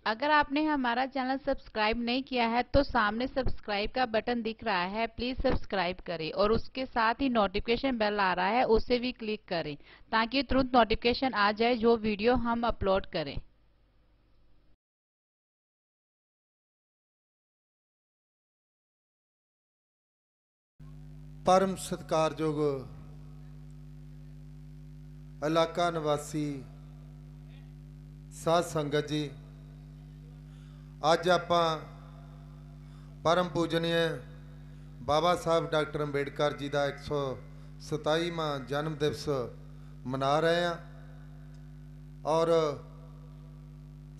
अगर आपने हमारा चैनल सब्सक्राइब नहीं किया है तो सामने सब्सक्राइब का बटन दिख रहा है, प्लीज सब्सक्राइब करें और उसके साथ ही नोटिफिकेशन बेल आ रहा है, उसे भी क्लिक करें ताकि तुरंत नोटिफिकेशन आ जाए जो वीडियो हम अपलोड करें। परम सत्कारयोग इलाका निवासी साध संगत जी, अज आपां परम पूजनीय बाबा साहब डॉक्टर अंबेडकर जी का 127वां जन्म दिवस मना रहे हैं और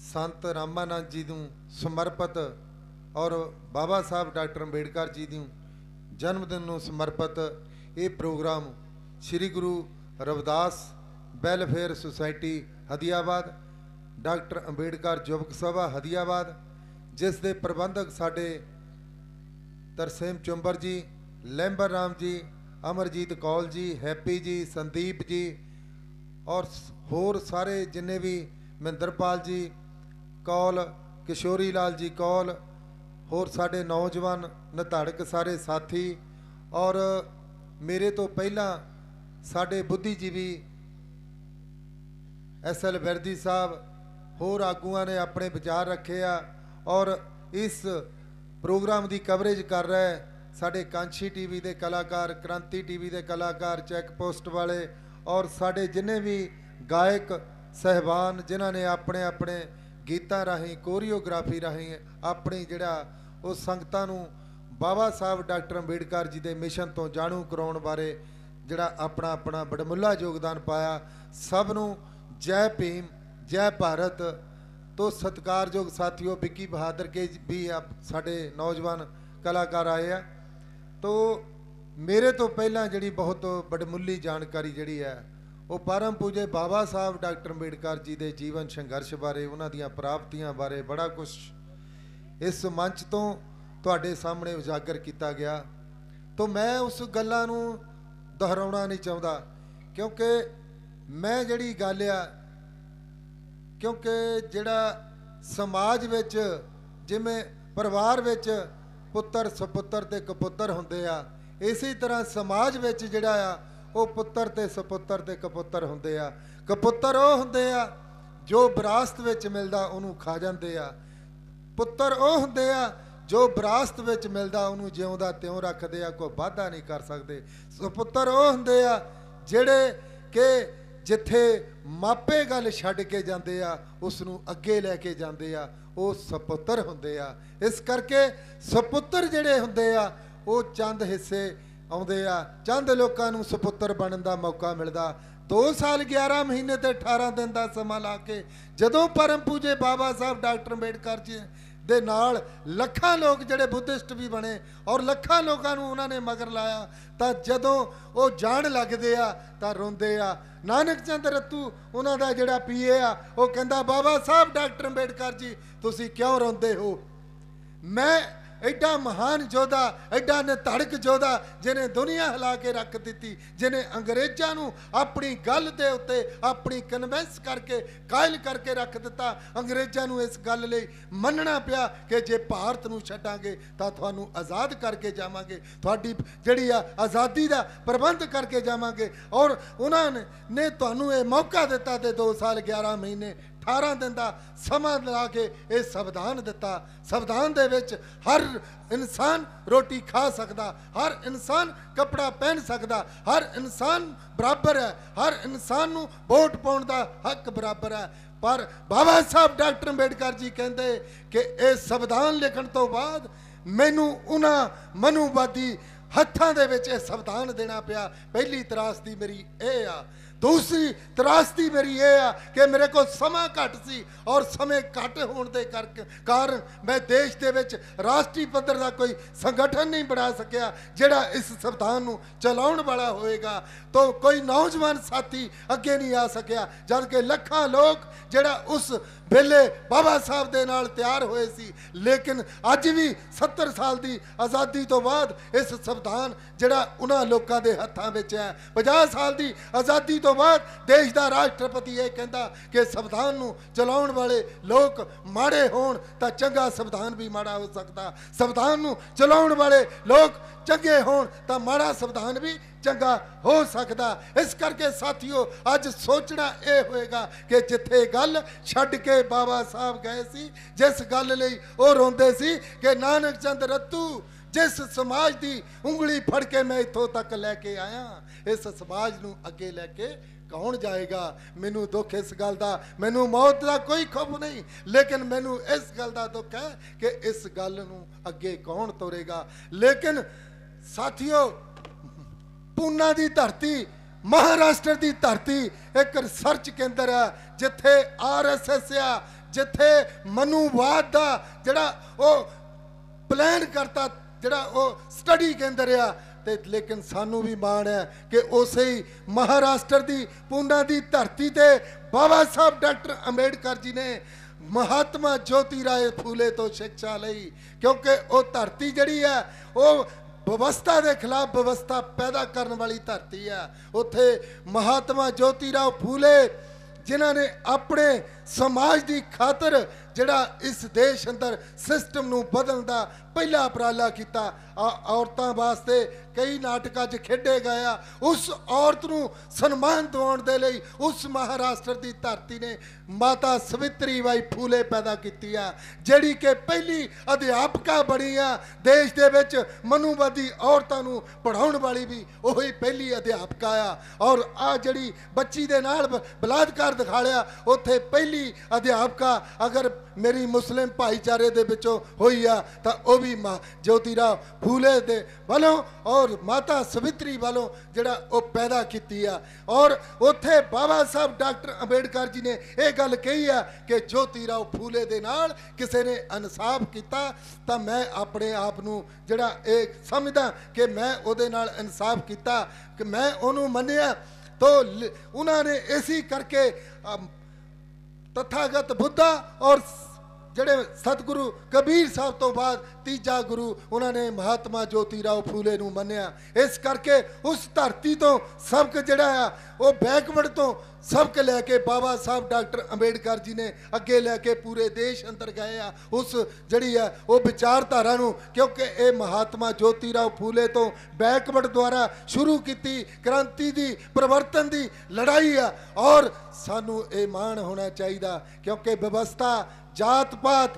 संत रामानंद जी को समर्पित और बाबा साहब डॉक्टर अंबेडकर जी की जन्मदिन को समर्पित ये programme Shri Guru Ravidas welfare society Hadiabad, doctor Ambedkar युवक सभा हदियाबाद, जिस दे प्रबंधक साडे तरसेम चुंबर जी, लैंबर राम जी, अमरजीत कौल जी, हैप्पी जी, संदीप जी और होर सारे जिन्ने भी महिंदरपाल जी कौल, किशोरी लाल जी कौल, होर साडे नौजवान नधाड़क सारे साथी और मेरे तो पहला साडे बुद्धिजीवी SL विरदी साहब होर आगुआं ने अपने विचार रखे आ और इस प्रोग्राम की कवरेज कर रहे साडे कांछी टीवी के कलाकार, क्रांति टीवी के कलाकार, चैक पोस्ट वाले और साडे जिन्हें भी गायक सहबान जिन्हों ने अपने अपने गीतां राही कोरियोग्राफी राही अपनी जिहड़ा वो संगतां नूं बाबा साहब डॉक्टर अंबेडकर जी के मिशन तो जाणू कराउण बारे जिहड़ा अपना अपना बड़मुला योगदान पाया। सब नूं जय भीम, जय भारत। तो सत्कारयोग साथियों, विक्की बहादुर के भी आप साडे नौजवान कलाकार आए हैं। तो मेरे तो पहला जिहड़ी बहुत बड़मुली जानकारी जिहड़ी है वो परम पूजे बाबा साहब डॉक्टर अंबेडकर जी के जीवन संघर्ष बारे, उन्हां दीयां प्राप्तियां बारे बड़ा कुछ इस मंच तो तुहाडे सामने उजागर किया गया। तो मैं उस गल्लां नूं दोहराउणा नहीं चाहुंदा क्योंकि मैं जिहड़ी गल आ, क्योंकि जिहड़ा समाज विच जिवें परिवार विच पुत्तर सपुत्तर ते कपुत्तर हुंदे आ, इसी तरह समाज विच जिहड़ा आ वो पुत्तर ते सपुत्तर ते कपुत्तर हुंदे आ। कपुत्तर वो हुंदे आ जो विरासत विच मिलदा उहनूं खा जांदे आ, पुत्तर वो हुंदे आ जो विरासत विच मिलदा उहनूं जिउंदा त्यों रखदे आ, कोई वाधा नहीं कर सकदे। सपुत्तर वो हुंदे आ जिहड़े कि जिथे मापे गल छड्ड के जांदे आ उसनूं अगे लैके जांदे आ, वो सपुत्तर हुंदे आ। इस करके सपुत्तर जिहड़े हुंदे आ वो चंद हिस्से आउंदे आ, चंद लोकां नूं सपुत्तर बनन दा मौका मिलदा। 2 साल 11 महीने ते 18 दिन का समा ला के जदों परम पूजे बाबा साहब डॉक्टर अंबेडकर जी दे नाल लखां लोग जिहड़े बुद्धिस्ट भी बने और लखां लोगों नूं उन्हां ने मगर लाया, तां जदों वो जाण लगदे आ तां रोंदे आ। नानक चंद रत्तू उन्हां दा जिहड़ा PA आ वो कहंदा बाबा साहब डॉक्टर अंबेडकर जी तुसीं क्यों रोंदे हो? मैं एडा महान योद्धा, एडा निधड़क योद्धा जिन्हें दुनिया हिला के रख दी, जिन्हें अंग्रेज़ों नूं अपनी गल दे उत्ते अपनी कन्वेंस करके कायल करके रख दिता। अंग्रेज़ों नूं इस गल लई मनना पिया कि जे भारत नूं छड्डांगे तां तुहानूं आज़ाद करके जावांगे, तुहाडी जिहड़ी आ आज़ादी दा प्रबंध करके जावांगे। और उन्होंने तुहानूं ये मौका दिता ते 2 साल 11 महीने 18 दिन का समा ला के ये संविधान दिता। संविधान दे विच हर इंसान रोटी खा सकता, हर इंसान कपड़ा पहन सकता, हर इंसान बराबर है, हर इंसान नूं वोट पाउण दा हक बराबर है। पर बाबा साहब डॉक्टर अंबेडकर जी कहते कि ये संविधान लिखण तो बाद मैनू उन्हां मनुवादी हत्थां दे विच संविधान देना पिया। पहली त्रासदी मेरी ये आ। दूसरी त्रासदी मेरी ये आ कि मेरे को समा घट सी और समय घट होने के कारण मैं देश के विच राष्ट्रीय पद्धर का कोई संगठन नहीं बना सकिया जिहड़ा इस संविधान नूं चलाउण वाला होएगा। तो कोई नौजवान साथी अगे नहीं आ सकिया, जबकि लखां लोग जिहड़ा उस वेले बाबा साहब दे नाल तैयार होए सी। लेकिन अज भी 70 साल की आज़ादी तो बाद इस संविधान जिहड़ा उन्हां लोकां दे हत्थां विच है, 50 साल की आज़ादी तो तो बाद देश का राष्ट्रपति ये कहता कि संविधान नूं चलाउण वाले लोग माड़े होण तां चंगा संविधान भी माड़ा हो सकता, संविधान नूं चलाउण वाले लोग चंगे होण तां माड़ा संविधान भी चंगा हो सकता। इस करके साथियों अज सोचना यह होएगा कि जिथे गल छड्ड के बाबा साहब गए सी, जिस गल लई वो रोंदे सी कि नानक चंद रत्तू जिस समाज की उंगली फड़ के मैं इत्थों तक लैके आया, इस समाज नूं अगे लैके कौन जाएगा। मैनू दुख इस गल का, मैनू मौत का कोई खौफ नहीं, लेकिन मैनू इस गल का दुख है कि इस गल नूं अगे कौन तोरेगा। लेकिन साथियों पूना की धरती, महाराष्ट्र की धरती एक रिसर्च केंद्र है, जिथे RSS आ, जिथे मनुवाद का जिहड़ा वो प्लान करता, जिहड़ा वो स्टडी केंद्र आ। ते लेकिन सानू भी माण है कि उस ही महाराष्ट्र की पूना की धरती ते बाबा साहब डॉक्टर अंबेडकर जी ने महात्मा ज्योतिराव फूले तो शिक्षा लई, क्योंकि वो धरती जिहड़ी है वो व्यवस्था के खिलाफ व्यवस्था पैदा करने वाली धरती है। उत्थे महात्मा ज्योतिराव फूले जिन्हों ने अपने समाज की खातर जिहड़ा इस देश अंदर सिस्टम नूं बदलण दा पहला उपराला किया, औरतों वास्ते कई नाटकां 'च खेडे गए। उस औरत नूं सन्मान दिवाउण दे लई उस महाराष्ट्र की धरती ने माता सावित्री बाई फूले पैदा की, जिहड़ी कि पहली अध्यापका बनी आ देश दे विच। मनुवादी औरतां नूं पढ़ाउण वाली भी वही पहली अध्यापका आ, और आ जिहड़ी बच्ची दे नाल बलात्कार दिखा लिया, उत्थे पहली अध्यापका अगर मेरी मुस्लिम भाईचारे दे विचों होई आ तां वो भी मां ज्योतिराव फूले दे वालों और माता सावित्री वालों जिहड़ा वो पैदा की आ। और उत्थे बाबा साहब डॉक्टर अंबेडकर जी ने यह गल कही है कि ज्योतिराव फूले दे नाल किसी ने इंसाफ किया तां मैं अपने आप नूं जिहड़ा एक समझदा कि मैं उहदे नाल इंसाफ किया, कि मैं उहनूं मन्निया। तो उन्होंने इसी करके तथागत बुद्धा और जड़े सतगुरु कबीर साहब तो बाद तीजा गुरु उन्होंने महात्मा ज्योतिराव फूले नूं मन्निया। इस करके उस धरती तो सबक जड़ा आ वो बैकवर्ड तो सबक लैके बाबा साहब डॉक्टर अंबेडकर जी ने अगे लैके पूरे देश अंदर गए आ उस जड़ी है वो विचारधारा नूं, क्योंकि ये महात्मा ज्योतिराव फूले तो बैकवर्ड द्वारा शुरू की क्रांति की परिवर्तन की लड़ाई आ। और सानू ये मान होना चाहिए, क्योंकि व्यवस्था जात पात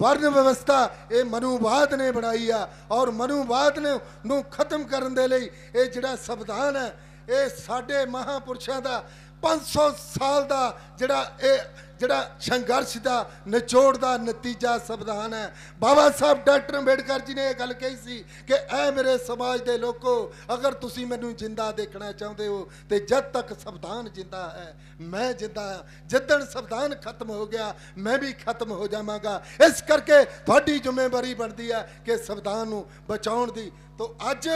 वर्ण व्यवस्था ये मनुवाद ने बनाई आ, और मनुवाद ने नूं खत्म करने दे लई ये जिहड़ा संविधान है ये साडे महापुरुषों का 500 साल का जिहड़ा संघर्ष का निचोड़ का नतीजा संविधान है। बाबा साहब डॉक्टर अंबेडकर जी ने यह गल कही सी कि ऐ मेरे समाज के लोगों, अगर तुसी मैनू जिंदा देखना चाहते हो तो जब तक संविधान जिंदा है मैं जिंदा हाँ, जिद्दण संविधान खत्म हो गया मैं भी खत्म हो जावांगा। इस करके तुहाडी जिम्मेवारी बनती है कि संविधान नूं बचाउण दी। तो अज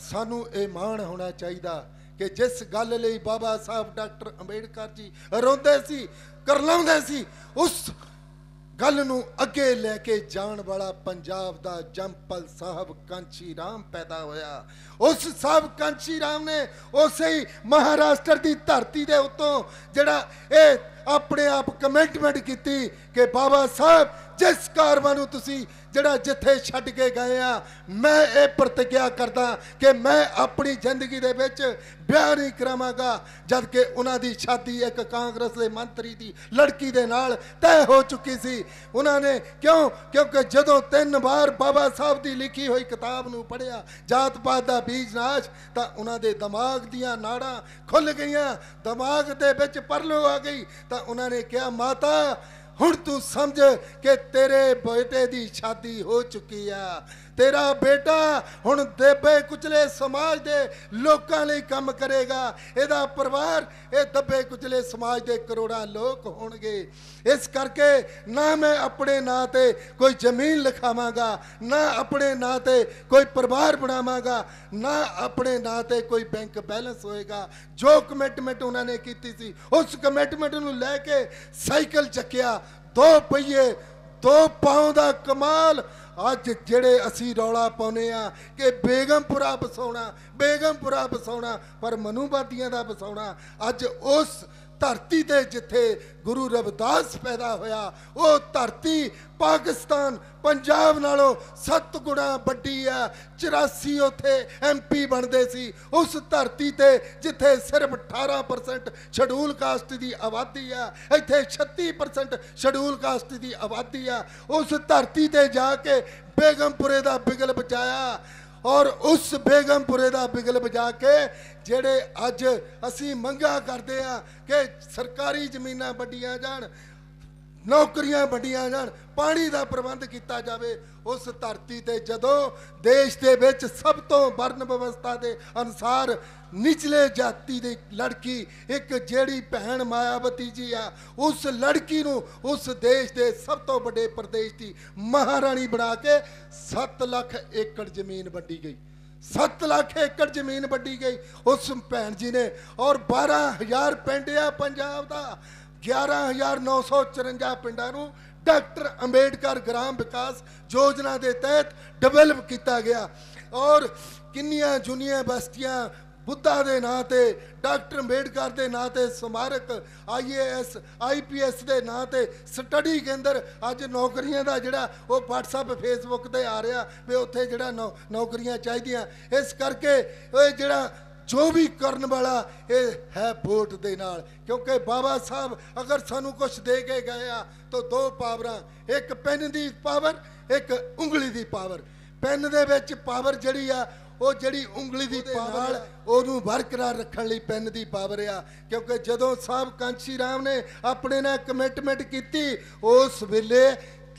सानू ये मान होना चाहिए कि जिस गल लई बाबा साहब डॉक्टर अंबेडकर जी रोंदे सी करलाउंदे सी उस गल नूं अगे लैके जाण वाला पंजाब दा जंपल साहब कांची राम पैदा होया। उस साहब कांची राम ने उसे ही महाराष्ट्र की धरती दे उत्तों जिहड़ा ए अपने आप कमिटमेंट की कि बाबा साहब जिस कारवां नूं तुसीं जिहड़ा जिथे छड्ड के गए आ मैं ये प्रतिज्ञा करदा कि मैं अपनी जिंदगी दे विच ब्याह नहीं करावांगा, जबकि उन्हां दी शादी एक कांग्रेस के मंत्री की लड़की दे नाल तय हो चुकी सी। उन्होंने क्योंकि जदों 3 बार बाबा साहब की लिखी हुई किताब नूं पढ़िया जात पात दा बीज नाश तां उन्हां दे दिमाग दियां नाड़ां खुल गईयां, दिमाग दे विच परलो आ गई। तां उन्होंने कहा माता हुण तू समझ कि तेरे बेटे की शादी हो चुकी है, तेरा बेटा हुण दबे कुचले समाज के लोगों लिए काम करेगा, एदा परिवार ये दबे कुचले समाज के करोड़ों लोग होणगे। इस करके ना मैं अपने नां ते कोई जमीन लिखावांगा, ना अपने नां ते कोई परिवार बनावांगा, ना अपने नां ते कोई बैंक बैलेंस होएगा। जो कमिटमेंट उन्होंने की सी उस कमिटमेंट नूं लैके साइकिल चक्या, 2 पहिए 2 पाँव का कमाल ਅੱਜ ਜਿਹੜੇ ਅਸੀਂ ਰੌਲਾ ਪਾਉਂਦੇ ਆ ਕਿ ਬੇਗਮਪੁਰਾ ਵਸਾਉਣਾ ਪਰ ਮਨੂਵਾਦੀਆਂ ਦਾ ਵਸਾਉਣਾ, ਅੱਜ ਉਸ ਧਰਤੀ ਤੇ ਜਿੱਥੇ ਗੁਰੂ ਰਵਿਦਾਸ ਪੈਦਾ ਹੋਇਆ ਉਹ ਧਰਤੀ ਪਾਕਿਸਤਾਨ ਪੰਜਾਬ ਨਾਲੋਂ 7 ਗੁਣਾ ਵੱਡੀ ਆ। 84 ਉੱਥੇ MP ਬਣਦੇ ਸੀ। ਉਸ ਧਰਤੀ ਤੇ ਜਿੱਥੇ ਸਿਰਫ 18% ਸ਼ਡਿਊਲ ਕਾਸਟ ਦੀ ਆਬਾਦੀ ਆ, ਇੱਥੇ 36% ਸ਼ਡਿਊਲ ਕਾਸਟ ਦੀ ਆਬਾਦੀ ਆ। ਉਸ ਧਰਤੀ ਤੇ ਜਾ ਕੇ ਬੇਗਮਪੁਰੇ ਦਾ ਬਿਗਲ ਬਜਾਇਆ ਔਰ ਉਸ ਬੇਗਮਪੁਰੇ ਦਾ ਬਿਗਲ ਵਜਾ ਕੇ ਜਿਹੜੇ ਅੱਜ ਅਸੀਂ ਮੰਗਾ ਕਰਦੇ ਆ ਕਿ ਸਰਕਾਰੀ ਜ਼ਮੀਨਾਂ ਵੰਡੀਆਂ ਜਾਣ, ਨੌਕਰੀਆਂ ਵੰਡੀਆਂ ਜਾਣ, ਪਾਣੀ ਦਾ ਪ੍ਰਬੰਧ ਕੀਤਾ ਜਾਵੇ। ਉਸ ਧਰਤੀ ਤੇ ਜਦੋਂ ਦੇਸ਼ ਦੇ ਵਿੱਚ ਸਭ ਤੋਂ ਵਰਨ ਵਿਵਸਥਾ ਦੇ ਅਨੁਸਾਰ ਨਿਚਲੇ ਜਾਤੀ ਦੀ ਲੜਕੀ ਇੱਕ ਜਿਹੜੀ ਭੈਣ ਮਾਇਆਵਤੀ ਜੀ ਆ, ਉਸ ਲੜਕੀ ਨੂੰ ਉਸ ਦੇਸ਼ ਦੇ ਸਭ ਤੋਂ ਵੱਡੇ ਪ੍ਰਦੇਸ਼ ਦੀ ਮਹਾਰਾਣੀ ਬਣਾ ਕੇ 7 ਲੱਖ ਏਕੜ ਜ਼ਮੀਨ ਵੰਡੀ ਗਈ। 7 ਲੱਖ ਏਕੜ ਜ਼ਮੀਨ ਵੰਡੀ ਗਈ ਉਸ ਭੈਣ ਜੀ ਨੇ। ਔਰ 12,000 ਪਿੰਡ ਆ ਪੰਜਾਬ ਦਾ, 11,954 ਪਿੰਡਾਂ ਨੂੰ ਡਾਕਟਰ ਅੰਬੇਡਕਰ ਗ੍ਰਾਮ ਵਿਕਾਸ ਯੋਜਨਾ ਦੇ ਤਹਿਤ ਡਿਵੈਲਪ ਕੀਤਾ ਗਿਆ। ਔਰ ਕਿੰਨੀਆਂ ਜੁਨੀਆਂ ਬਸਤੀਆਂ ਬੁੱਧਾ ਦੇ ਨਾਂ ਤੇ, ਡਾਕਟਰ ਅੰਬੇਡਕਰ ਦੇ ਨਾਂ ਤੇ ਸਮਾਰਕ, IAS IPS ਦੇ ਨਾਂ ਤੇ ਸਟੱਡੀ ਕੇਂਦਰ। ਅੱਜ ਨੌਕਰੀਆਂ ਦਾ ਜਿਹੜਾ ਉਹ WhatsApp Facebook ਤੇ ਆ ਰਿਹਾ ਵੀ ਉੱਥੇ ਜਿਹੜਾ ਨੌਕਰੀਆਂ ਚਾਹੀਦੀਆਂ। ਇਸ ਕਰਕੇ ਇਹ ਜਿਹੜਾ ਜੋ ਵੀ ਕਰਨ ਵਾਲਾ ਇਹ ਹੈ ਵੋਟ ਦੇ ਨਾਲ, ਕਿਉਂਕਿ ਬਾਬਾ ਸਾਹਿਬ ਅਗਰ ਸਾਨੂੰ ਕੁਛ ਦੇ ਕੇ ਗਏ ਆ ਤਾਂ 2 ਪਾਵਰਾਂ, ਇੱਕ ਪੈਨ ਦੀ ਪਾਵਰ, ਇੱਕ ਉਂਗਲੀ ਦੀ ਪਾਵਰ। ਪੈਨ ਦੇ ਵਿੱਚ ਪਾਵਰ ਜਿਹੜੀ ਆ ਉਹ ਜਿਹੜੀ ਉਂਗਲੀ ਦੀ ਪਾਵਰ ਉਹਨੂੰ ਬਰਕਰਾਰ ਰੱਖਣ ਲਈ ਪੈਨ ਦੀ ਪਾਵਰ ਆ। ਕਿਉਂਕਿ ਜਦੋਂ ਸਾਹਿਬ ਕਾਂਸ਼ੀ ਰਾਮ ਨੇ ਆਪਣੇ ਨਾਲ ਕਮਿਟਮੈਂਟ ਕੀਤੀ ਉਸ ਵੇਲੇ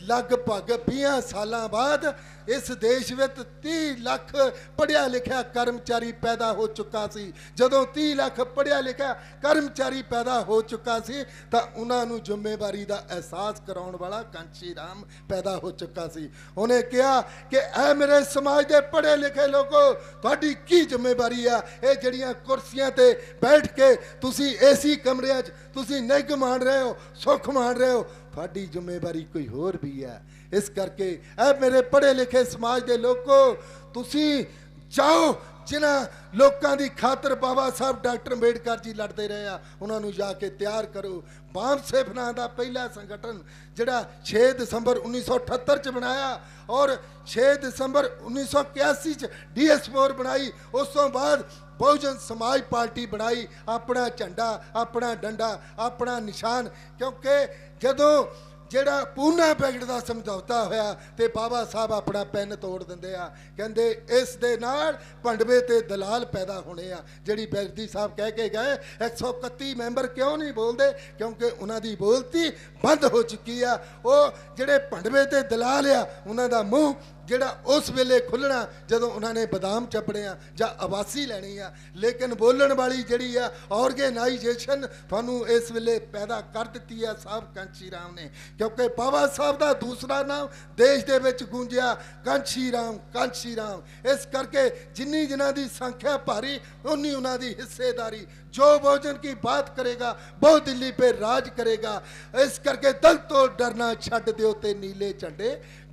ਲਗਭਗ 20 ਸਾਲਾਂ ਬਾਅਦ ਇਸ ਦੇਸ਼ ਵਿੱਚ 30 ਲੱਖ ਪੜ੍ਹਿਆ ਲਿਖਿਆ ਕਰਮਚਾਰੀ ਪੈਦਾ ਹੋ ਚੁੱਕਾ ਸੀ। ਜਦੋਂ 30 ਲੱਖ ਪੜ੍ਹਿਆ ਲਿਖਿਆ ਕਰਮਚਾਰੀ ਪੈਦਾ ਹੋ ਚੁੱਕਾ ਸੀ ਤਾਂ ਉਹਨਾਂ ਨੂੰ ਜ਼ਿੰਮੇਵਾਰੀ ਦਾ ਅਹਿਸਾਸ ਕਰਾਉਣ ਵਾਲਾ ਕਾਂਸ਼ੀ ਰਾਮ ਪੈਦਾ ਹੋ ਚੁੱਕਾ ਸੀ। ਉਹਨੇ ਕਿਹਾ ਕਿ ਐ ਮੇਰੇ ਸਮਾਜ ਦੇ ਪੜ੍ਹੇ ਲਿਖੇ ਲੋਕੋ, ਤੁਹਾਡੀ ਕੀ ਜ਼ਿੰਮੇਵਾਰੀ ਆ? ਇਹ ਜਿਹੜੀਆਂ ਕੁਰਸੀਆਂ ਤੇ ਬੈਠ ਕੇ ਤੁਸੀਂ AC ਕਮਰਿਆਂ 'ਚ ਤੁਸੀਂ ਨਿੱਘ ਮਾਣ ਰਹੇ ਹੋ, ਸੁੱਖ ਮਾਣ ਰਹੇ ਹੋ, ਤੁਹਾਡੀ ਜ਼ਿੰਮੇਵਾਰੀ ਕੋਈ ਹੋਰ ਵੀ ਹੈ। ਇਸ ਕਰਕੇ ਐ ਮੇਰੇ ਪੜ੍ਹੇ ਲਿਖੇ ਸਮਾਜ ਦੇ ਲੋਕੋ, ਤੁਸੀਂ ਜਾਓ ਜਿਨ੍ਹਾਂ ਲੋਕਾਂ ਦੀ ਖਾਤਰ ਬਾਬਾ ਸਾਹਿਬ ਡਾਕਟਰ ਅੰਬੇਡਕਰ ਜੀ ਲੜਦੇ ਰਹੇ ਆ, ਉਹਨਾਂ ਨੂੰ ਜਾ ਕੇ ਤਿਆਰ ਕਰੋ। ਬਾਮ ਸੇਫ ਨਾਂ ਦਾ ਪਹਿਲਾ ਸੰਗਠਨ ਜਿਹੜਾ 6 ਦਸੰਬਰ 1978 ਚ ਬਣਾਇਆ ਔਰ 6 ਦਸੰਬਰ 1981 ਚ DS4 ਬਣਾਈ। ਉਸ ਤੋਂ ਬਾਅਦ ਬਹੁਜਨ ਸਮਾਜ ਪਾਰਟੀ ਬਣਾਈ। ਆਪਣਾ ਝੰਡਾ, ਆਪਣਾ ਡੰਡਾ, ਆਪਣਾ ਨਿਸ਼ਾਨ। ਕਿਉਂਕਿ ਜਦੋਂ ਜਿਹੜਾ ਪੂਨਾ ਪੈਕਟ ਦਾ ਸਮਝੌਤਾ ਹੋਇਆ ਤੇ ਬਾਬਾ ਸਾਹਿਬ ਆਪਣਾ ਪੈਨ ਤੋੜ ਦਿੰਦੇ ਆ, ਕਹਿੰਦੇ ਇਸ ਦੇ ਨਾਲ ਭੰਡਵੇ ਤੇ ਦਲਾਲ ਪੈਦਾ ਹੋਣੇ ਆ। ਜਿਹੜੀ ਬੈਰਦੀ ਸਾਹਿਬ ਕਹਿ ਕੇ ਗਏ 131 ਮੈਂਬਰ ਕਿਉਂ ਨਹੀਂ ਬੋਲਦੇ? ਕਿਉਂਕਿ ਉਹਨਾਂ ਦੀ ਬੋਲਤੀ ਬੰਦ ਹੋ ਚੁੱਕੀ ਆ। ਉਹ ਜਿਹੜੇ ਭੰਡਵੇ ਤੇ ਦਲਾਲ ਆ ਉਹਨਾਂ ਦਾ ਮੂੰਹ ਜਿਹੜਾ ਉਸ ਵੇਲੇ ਖੁੱਲਣਾ ਜਦੋਂ ਉਹਨਾਂ ਨੇ ਬਦਾਮ ਚੱਪਣੇ ਆ ਜਾਂ ਆਵਾਸੀ ਲੈਣੀ ਆ। ਲੇਕਿਨ ਬੋਲਣ ਵਾਲੀ ਜਿਹੜੀ ਆ ਆਰਗੇਨਾਈਜੇਸ਼ਨ ਤੁਹਾਨੂੰ ਇਸ ਵੇਲੇ ਪੈਦਾ ਕਰ ਦਿੱਤੀ ਆ ਸਾਹਿਬ ਕਾਂਸ਼ੀ ਰਾਮ ਨੇ। ਕਿਉਂਕਿ ਬਾਬਾ ਸਾਹਿਬ ਦਾ ਦੂਸਰਾ ਨਾਮ ਦੇਸ਼ ਦੇ ਵਿੱਚ ਗੂੰਜਿਆ, ਕਾਂਸ਼ੀ ਰਾਮ, ਕਾਂਸ਼ੀ ਰਾਮ। ਇਸ ਕਰਕੇ ਜਿੰਨੀ ਜਿਨ੍ਹਾਂ ਦੀ ਸੰਖਿਆ ਭਾਰੀ ਉਨੀ ਉਹਨਾਂ ਦੀ ਹਿੱਸੇਦਾਰੀ। जो बहुजन की बात करेगा बहु दिल्ली पे राज करेगा। इस करके दल तो डरना छड्ड दिओ ते नीले झंडे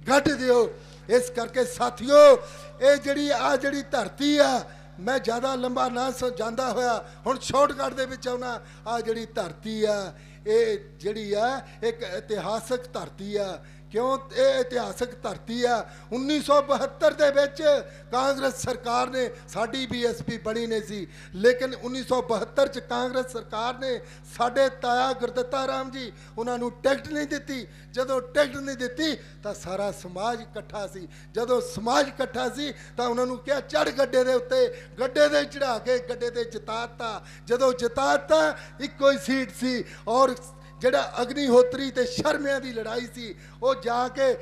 गढ़ दिओ। इस करके साथियों ये जिहड़ी धरती आ, मैं ज़्यादा लंबा ना जांदा होया हुण शॉर्टकट दे विच आउणा। आ जिहड़ी धरती आ ये जिहड़ी आ एक इतिहासक धरती आ। क्यों ये इतिहासक धरती आ? 1972 ਦੇ ਵਿੱਚ ਕਾਂਗਰਸ ਸਰਕਾਰ ਨੇ ਸਾਡੀ BSP ਬਣੀ ਨਹੀਂ ਸੀ, ਲੇਕਿਨ 1972 ਚ ਕਾਂਗਰਸ ਸਰਕਾਰ ਨੇ ਸਾਡੇ ਤਾਇਆ ਗੁਰਦਿੱਤਾ ਰਾਮ ਜੀ ਉਹਨਾਂ ਨੂੰ ਟਿਕਟ ਨਹੀਂ ਦਿੱਤੀ। ਜਦੋਂ ਟਿਕਟ ਨਹੀਂ ਦਿੱਤੀ ਤਾਂ ਸਾਰਾ ਸਮਾਜ ਇਕੱਠਾ ਸੀ। ਜਦੋਂ ਸਮਾਜ ਇਕੱਠਾ ਸੀ ਤਾਂ ਉਹਨਾਂ ਨੂੰ ਕਿਹਾ ਚੜ ਗੱਡੇ ਦੇ ਉੱਤੇ, ਗੱਡੇ ਦੇ ਚੜਾ ਕੇ ਗੱਡੇ ਤੇ ਜਿਤਾਤਾ। ਜਦੋਂ ਜਿਤਾਤਾ ਇੱਕੋ ਹੀ ਸੀਟ ਸੀ ਔਰ ਜਿਹੜਾ ਅਗਨੀਹੋਤਰੀ ਤੇ ਸ਼ਰਮਿਆਂ ਦੀ ਲੜਾਈ ਸੀ ਉਹ ਜਾ ਕੇ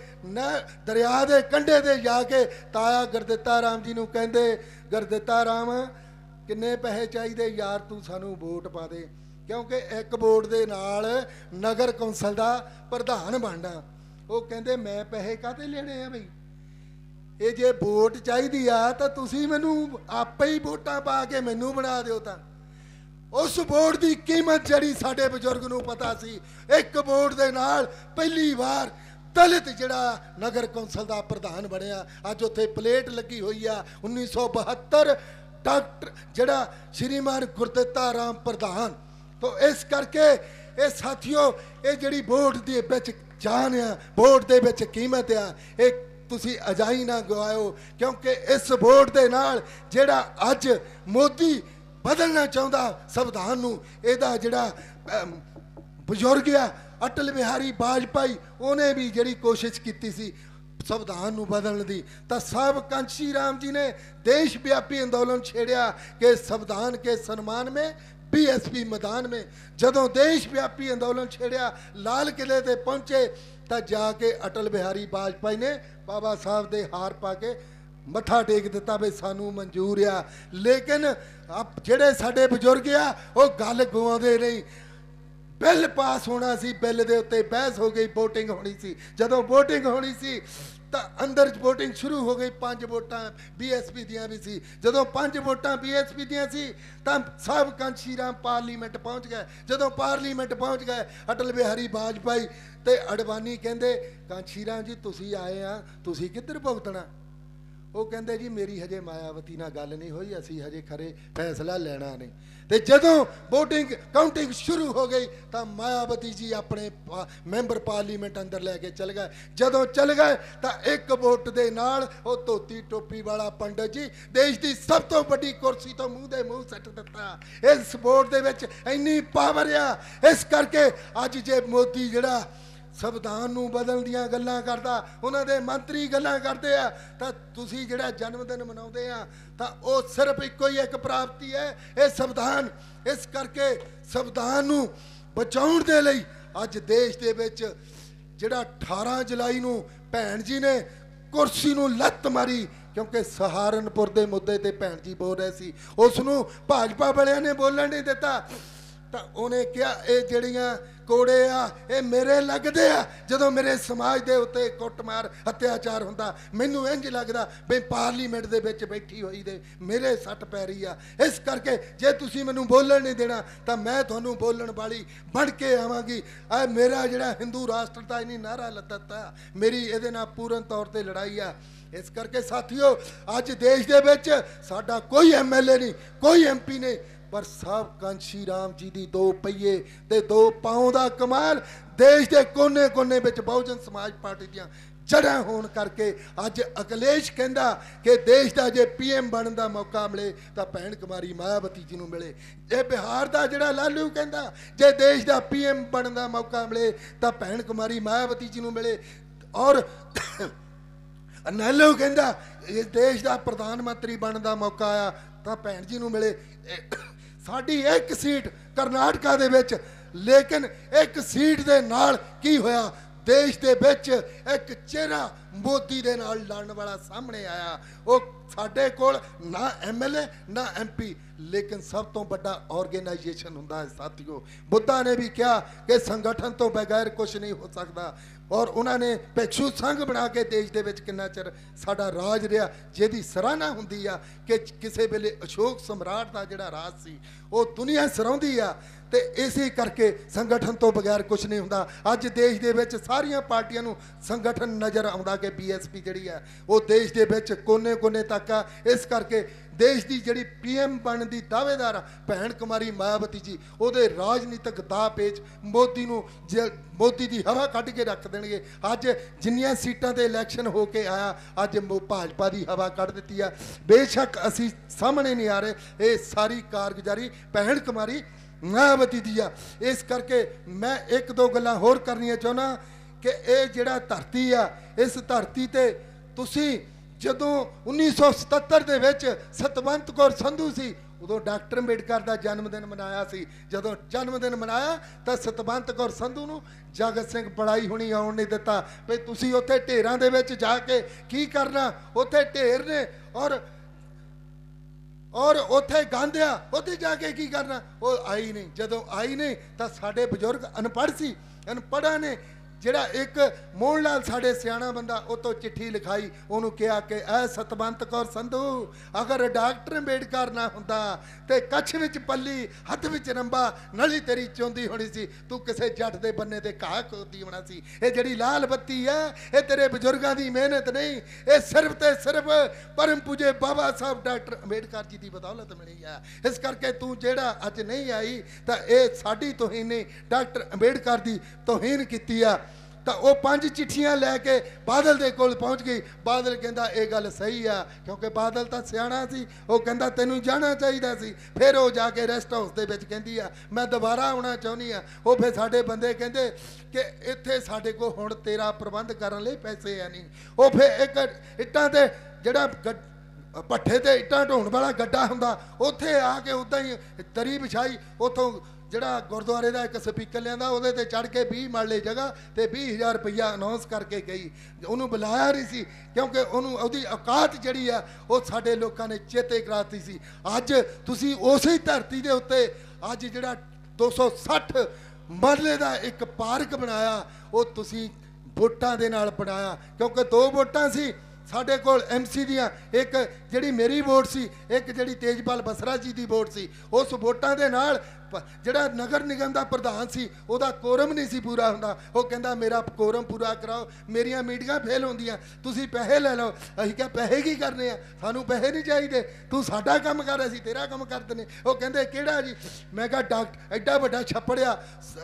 ਦਰਿਆ ਦੇ ਕੰਢੇ ਤੇ ਜਾ ਕੇ ਤਾਇਆ ਗੁਰਦਿੱਤਾ ਰਾਮ ਜੀ ਨੂੰ ਕਹਿੰਦੇ, ਗੁਰਦਿੱਤਾ ਰਾਮ ਕਿੰਨੇ ਪੈਸੇ ਚਾਹੀਦੇ ਯਾਰ, ਤੂੰ ਸਾਨੂੰ ਵੋਟ ਪਾ ਦੇ। ਕਿਉਂਕਿ ਇੱਕ ਵੋਟ ਦੇ ਨਾਲ ਨਗਰ ਕੌਂਸਲ ਦਾ ਪ੍ਰਧਾਨ ਬਣਨਾ। ਉਹ ਕਹਿੰਦੇ ਮੈਂ ਪੈਸੇ ਕਾਹਤੇ ਲੈਣੇ ਆ ਬਈ, ਇਹ ਜੇ ਵੋਟ ਚਾਹੀਦੀ ਆ ਤਾਂ ਤੁਸੀਂ ਮੈਨੂੰ ਆਪੇ ਹੀ ਵੋਟਾਂ ਪਾ ਕੇ ਮੈਨੂੰ ਬਣਾ ਦਿਓ। ਤਾਂ उस वोट की कीमत जड़ी साडे बजुर्ग नूं पता सी। एक वोट दे नाल पहली बार दलित जिहड़ा नगर कौंसल का प्रधान बनया, अज उत्थे प्लेट लगी हुई आ 1972 डॉक्टर जिहड़ा श्रीमान गुरदित्ता राम प्रधान। तो इस करके ये साथियों ये जिहड़ी वोट दे विच जान आ, वोट दे विच कीमत आ, ये तुसी अजाई ना गवाओ, क्योंकि इस वोट दे नाल जिहड़ा अज मोदी बदलना चाहुंदा संविधान नूं, इहदा जिहड़ा बजुर्ग आ अटल बिहारी वाजपेयी उन्हें भी जिहड़ी कोशिश की सी संविधान नूं बदलण दी, तां साहब कांशी राम जी ने देश व्यापी आंदोलन छेड़िया कि संविधान के सम्मान में बीएसपी मैदान में। जदों देश व्यापी आंदोलन छेड़िया लाल किले ते पहुंचे तां जाके अटल बिहारी वाजपेयी ने बाबा साहब दे हार पा के मत्था टेक दिता भी सानू मंजूर आ। लेकिन अब जिहड़े साडे बजुर्ग आ वो गल गवाउंदे नहीं। बिल पास होना सी, बिल दे उत्ते बहस हो गई, वोटिंग होनी सी। जदों वोटिंग होनी सी तां अंदर वोटिंग शुरू हो गई, 5 वोटां बीएसपी दियां भी सी। जदों 5 वोटां बीएसपी दियां सी तां साहब कांशी राम पार्लीमेंट पहुंच गए। जदों पार्लीमेंट पहुंच गए अटल बिहारी वाजपेयी ते अडवाणी कहंदे कांशी राम जी तुसी आए आ, तुसी किधर भुगतना? वो कहते जी मेरी हजे मायावती नाल गल नहीं हुई, असी हजे खरे फैसला लेना नहीं। तो जदों वोटिंग काउंटिंग शुरू हो गई तो मायावती जी अपने मैंबर पार्लीमेंट अंदर लैके चल गए। जदों चल गए तो एक वोट दे नाल वो धोती टोपी वाला पंडित जी देश की सब तो बड़ी कुर्सी तो मूँह दे मूँह सट दिता। इस वोट दे विच इन्नी पावर आ, इस करके अज जे मोदी जिहड़ा संविधान नूं बदलण दीआं गल्लां करदा, उन्हां दे मंत्री गल्लां करदे आ, तां तुसीं जिहड़ा जन्मदिन मनाउंदे आ तां ओह सिर्फ इक्को ही एक प्राप्ति है, ये संविधान। इस करके संविधान नूं बचाउण दे लई अज देश दे विच जिहड़ा 18 जुलाई नूं भैण जी ने कुर्सी नूं लत्त मारी, क्योंकि सहारनपुर दे मुद्दे ते भैण जी बोल रहे सी, उस नूं भाजपा वालियां ने बोलण नहीं दिता। तां उहने कहा ये जिहड़ियां कोड़े आ ये मेरे लगदे आ, जदों मेरे समाज दे उत्ते कुੱਟਮਾਰ अत्याचार हुंदा मैनूं इंज लगदा भी पार्लीमेंट दे विच बैठी होई दे मेरे सट पै रही आ। इस करके जे तुसीं मैनूं बोलण नहीं देना तां मैं तुहानूं बोलण वाली बण के आवांगी। आ मेरा जिहड़ा हिंदू राष्ट्रता इन्नी नारा लत्ता मेरी इहदे नाल पूर्ण तौर ते लड़ाई आ। इस करके साथियों अज देश दे विच साडा कोई MLA नहीं, कोई MP नहीं, पर साहब कांशी राम जी दी 2 पहिए ते 2 पाँव दा कमाल देश के कोने कोने विच बहुजन समाज पार्टी दियां जड़ां होण करके अज अखिलेश कहंदा कि देश का जे PM बनने का मौका मिले तो भैण कुमारी मायावती जी नूं मिले। जे बिहार का जिहड़ा लालू कहंदा जे देश का PM बनने का मौका मिले तो भैण कुमारी मायावती जी नूं मिले। और नैलो कहंदा देश का प्रधानमंत्री बनने का मौका आया तो भैण जी नूं मिले। साडी एक सीट करनाटका दे विच, लेकिन एक सीट दे नाल की होया देश दे विच एक चेहरा मोदी दे नाल लड़न वाला सामने आया। वो साडे कोल ना MLA ना MP, लेकिन सब तो बड़ा ऑर्गेनाइजेशन हुंदा है साथियों। बुद्धा ने भी कहा कि संगठन तो बगैर कुछ नहीं हो सकता, और उन्होंने भिक्षु संघ बना के देश दे विच किन्ना चिर साडा राज रहा, जिहदी सराहना हुंदी आ कि किसी वेले अशोक सम्राट दा जिहड़ा राज सी वो दुनिया सराउंदी आ। ते इसी करके संगठन तो बगैर कुछ नहीं हुंदा। अज देश दे विच सारियां पार्टियां नूं संगठन नज़र आउंदा कि BSP जिहड़ी है वो देश दे विच कोने कोने तक आ। इस करके देश की जिहड़ी PM बनने की दावेदार भैण कुमारी मायावती जी उहदे राजनीतिक दा पेच मोदी नूं मोदी की हवा कढ़ के रख देणगे। अज जिन्नियां सीटां ते इलैक्शन हो के आया अज भाजपा की हवा कढ़ दित्ती है। बेशक असी सामने नहीं आ रहे, ये सारी कारगुजारी भैण कुमारी मायावती दी आ। इस करके मैं 1-2 गल्लां होर करनियां चाहुंदा कि ये जिहड़ा धरती आ इस धरती ते तुसीं जदों 1977 दे विच सतवंत कौर संधू सी उदों डॉक्टर अंबेडकर का जन्मदिन मनाया सी। जदों जन्मदिन मनाया तो सतवंत कौर संधू नूं जगत सिंह बड़ाई हुणी आउण नहीं दिता भी तुसीं उत्थे ढेरां दे विच जाके की करना, उत्थे ढेर ने और उत्थे गांधिया उत्थे जाके की करना। वो आई नहीं, जदों आई नहीं तो साडे बजुर्ग अनपढ़ सी, अनपढ़ां ने ਜਿਹੜਾ ਇੱਕ ਮੋਹਨ ਲਾਲ ਸਾਡੇ ਸਿਆਣਾ ਬੰਦਾ ਉਹ ਤੋਂ ਚਿੱਠੀ ਲਿਖਾਈ, ਉਹਨੂੰ ਕਿਹਾ ਕਿ ਐ ਸਤਵੰਤ ਕੌਰ ਸੰਧੂ, ਅਗਰ ਡਾਕਟਰ ਅੰਬੇਡਕਰ ਨਾ ਹੁੰਦਾ ਤੇ ਕੱਛ ਵਿੱਚ ਪੱਲੀ ਹੱਥ ਵਿੱਚ ਰੰਬਾ ਨਲੀ ਤੇਰੀ ਚੋਂਦੀ ਹੋਣੀ ਸੀ, ਤੂੰ ਕਿਸੇ ਜੱਟ ਦੇ ਬੰਨੇ ਤੇ ਘਾਹ ਖੋਦੀ ਹੋਣਾ ਸੀ। ਇਹ ਜਿਹੜੀ ਲਾਲ ਬੱਤੀ ਹੈ ਇਹ ਤੇਰੇ ਬਜ਼ੁਰਗਾਂ ਦੀ ਮਿਹਨਤ ਨਹੀਂ, ਇਹ ਸਿਰਫ ਤੇ ਸਿਰਫ ਪਰਮ ਪੂਜੇ ਬਾਬਾ ਸਾਹਿਬ ਡਾਕਟਰ ਅੰਬੇਡਕਰ ਜੀ ਦੀ ਬਦੌਲਤ ਮਿਲੀ ਹੈ। ਇਸ ਕਰਕੇ ਤੂੰ ਜਿਹੜਾ ਅੱਜ ਨਹੀਂ ਆਈ ਤਾਂ ਇਹ ਸਾਡੀ ਤੋਹੀਨ ਨਹੀਂ, ਡਾਕਟਰ ਅੰਬੇਡਕਰ ਦੀ ਤੋਹੀਨ ਕੀਤੀ ਆ। ਤਾਂ ਉਹ 5 ਚਿੱਠੀਆਂ ਲੈ ਕੇ ਬਾਦਲ ਦੇ ਕੋਲ ਪਹੁੰਚ ਗਈ। ਬਾਦਲ ਕਹਿੰਦਾ ਇਹ ਗੱਲ ਸਹੀ ਆ, ਕਿਉਂਕਿ ਬਾਦਲ ਤਾਂ ਸਿਆਣਾ ਸੀ, ਉਹ ਕਹਿੰਦਾ ਤੈਨੂੰ ਜਾਣਾ ਚਾਹੀਦਾ ਸੀ। ਫਿਰ ਉਹ ਜਾ ਕੇ ਰੈਸਟ ਹਾਊਸ ਦੇ ਵਿੱਚ ਕਹਿੰਦੀ ਆ ਮੈਂ ਦੁਬਾਰਾ ਆਉਣਾ ਚਾਹੁੰਦੀ ਆ। ਉਹ ਫਿਰ ਸਾਡੇ ਬੰਦੇ ਕਹਿੰਦੇ ਕਿ ਇੱਥੇ ਸਾਡੇ ਕੋਲ ਹੁਣ ਤੇਰਾ ਪ੍ਰਬੰਧ ਕਰਨ ਲਈ ਪੈਸੇ ਆ ਨਹੀਂ। ਉਹ ਫਿਰ ਇੱਕ ਇੱਟਾਂ ਤੇ ਜਿਹੜਾ ਭੱਠੇ ਤੇ ਇੱਟਾਂ ਢੋਣ ਵਾਲਾ ਗੱਡਾ ਹੁੰਦਾ, ਉੱਥੇ ਆ ਕੇ ਉੱਦਾਂ ਹੀ ਦਰੀ ਵਿਛਾਈ, ਉੱਥੋਂ ਜਿਹੜਾ ਗੁਰਦੁਆਰੇ ਦਾ ਇੱਕ ਸਪੀਕਰ ਲਿਆਂਦਾ, ਉਹਦੇ ਤੇ ਚੜ੍ਹ ਕੇ 20 ਮਰਲੇ ਜਗ੍ਹਾ ਤੇ 20,000 ਰੁਪਈਆ ਅਨਾਉਂਸ ਕਰਕੇ ਗਈ। ਉਹਨੂੰ ਬੁਲਾਇਆ ਨਹੀਂ ਸੀ, ਕਿਉਂਕਿ ਉਹਨੂੰ ਉਹਦੀ ਔਕਾਤ ਜਿਹੜੀ ਆ ਉਹ ਸਾਡੇ ਲੋਕਾਂ ਨੇ ਚੇਤੇ ਕਰਾਤੀ ਸੀ। ਅੱਜ ਤੁਸੀਂ ਉਸੇ ਧਰਤੀ ਦੇ ਉੱਤੇ ਅੱਜ ਜਿਹੜਾ 260 ਮਰਲੇ ਦਾ ਇੱਕ ਪਾਰਕ ਬਣਾਇਆ, ਉਹ ਤੁਸੀਂ ਵੋਟਾਂ ਦੇ ਨਾਲ ਬਣਾਇਆ, ਕਿਉਂਕਿ 2 ਵੋਟਾਂ ਸੀ ਸਾਡੇ ਕੋਲ MC ਦੀਆਂ, ਇੱਕ ਜਿਹੜੀ ਮੇਰੀ ਵੋਟ ਸੀ, ਇੱਕ ਜਿਹੜੀ ਤੇਜਪਾਲ ਬਸਰਾ ਜੀ ਦੀ ਵੋਟ ਸੀ। ਉਸ ਵੋਟਾਂ ਦੇ ਨਾਲ ਜਿਹੜਾ ਨਗਰ ਨਿਗਮ ਦਾ ਪ੍ਰਧਾਨ ਸੀ ਉਹਦਾ ਕੋਰਮ ਨਹੀਂ ਸੀ ਪੂਰਾ ਹੁੰਦਾ। ਉਹ ਕਹਿੰਦਾ ਮੇਰਾ ਕੋਰਮ ਪੂਰਾ ਕਰਾਓ, ਮੇਰੀਆਂ ਮੀਟਿੰਗਾਂ ਫੇਲ ਹੁੰਦੀਆਂ, ਤੁਸੀਂ ਪੈਸੇ ਲੈ ਲਓ। ਅਸੀਂ ਕਿਹਾ ਪੈਸੇ ਕੀ ਕਰਨੇ ਆ, ਸਾਨੂੰ ਪੈਸੇ ਨਹੀਂ ਚਾਹੀਦੇ, ਤੂੰ ਸਾਡਾ ਕੰਮ ਕਰ, ਅਸੀਂ ਤੇਰਾ ਕੰਮ ਕਰ ਦਿੰਦੇ। ਉਹ ਕਹਿੰਦੇ ਕਿਹੜਾ ਜੀ? ਮੈਂ ਕਿਹਾ ਡਾਕਟਰ ਐਡਾ ਵੱਡਾ ਛੱਪੜਿਆ,